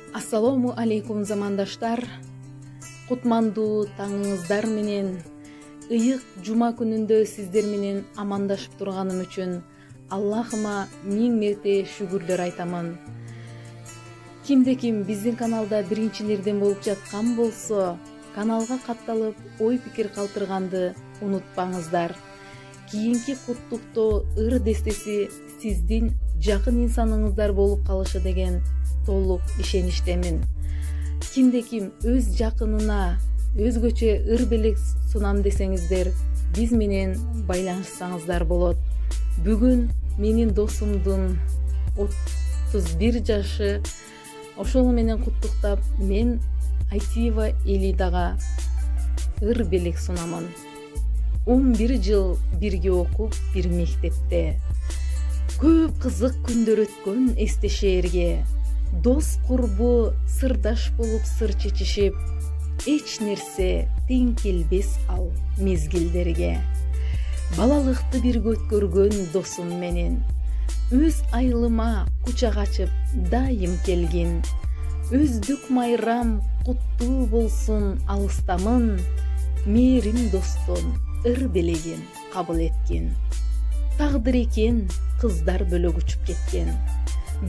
Assalamu alaikum замандаштар. Кутмандуу таңыңыздар менен ыйык жума күнүндө сиздер менен амандашып турганым үчүн Аллахыма миң мерте шүгүрлөр айтамын. Кимде-ким биздин каналда биринчилерден болуп жаткан болсо, каналга катталып ой пикир калтырганды унутпаңыздар. Кийинки куттуктоо ыр дестеси сиздин жакын инсаныңыздар болуп калышы деген толук ишеничтемин. Кимде-ким өз жакынына өзгөчө ыр белек сунам десеңиздер, биз менен байланышсаңыздар болот. Бүгүн менин досумдун 31 жашы, ошол менен куттуктап мен Айтиева Элидага ыр белек сунамын. 11 жыл бирге окуп, бир мектепте. Көп кызык күндөр өткөн эстешээрге, дос курбу сырдаш болуп сыр чечишип, эч нерсе тең келбес ал мезгилдерге. Балалыкты бирге өткөргөн досум менен өз айылыма кучак ачып дайым келген. Өздүк майрам куттуу болсун алыстамын, мээрим достон ыр белеген кабыл эткен. Тагдыр экен кыздар бөлөк учуп кеткен,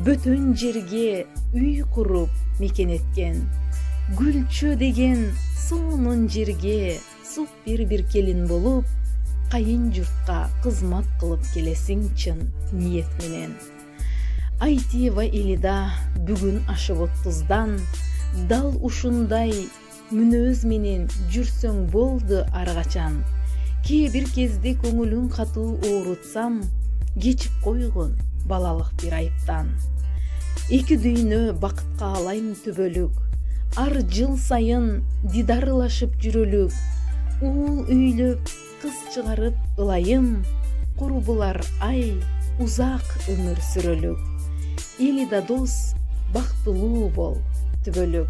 бөтөн жерге үй куруп мекен эткен. Гүлчө деген сонун жерге суп бир келин болуп, кайын журтка кызмат кылып келесиң чын ниет менен. Айтиева Элида бүгүн ашып 30дан, дал ушундай мүнөз менен жүрсөң болду ар качан. Кээ бир кезде көңүлүн катуу оорутсам, кечип койгон балалык бир айыптан. Эки дүйнө бакытка алайм түбөлүк, ар жыл сайын дидарлашып жүрөлүк. Уул үйлөп, кыз чыгарып ылайым, курбулар ай, узак өмүр сүрөлүк. Элида дос, бактылуу бол түбөлүк.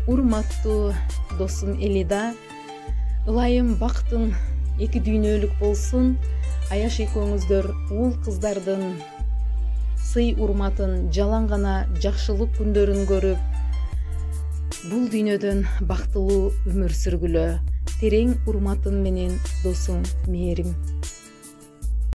Урматтуу досум Элида, ылайым бактың эки дүйнөлүк болсун. Аяш экөөңүздөр уул кыздардын сый урматын, жалаң гана жакшылык күндөрүн көрүп, бул дүйнөдөн бактылуу өмүр сүргүлө. Терең урматым менен досум мээрим.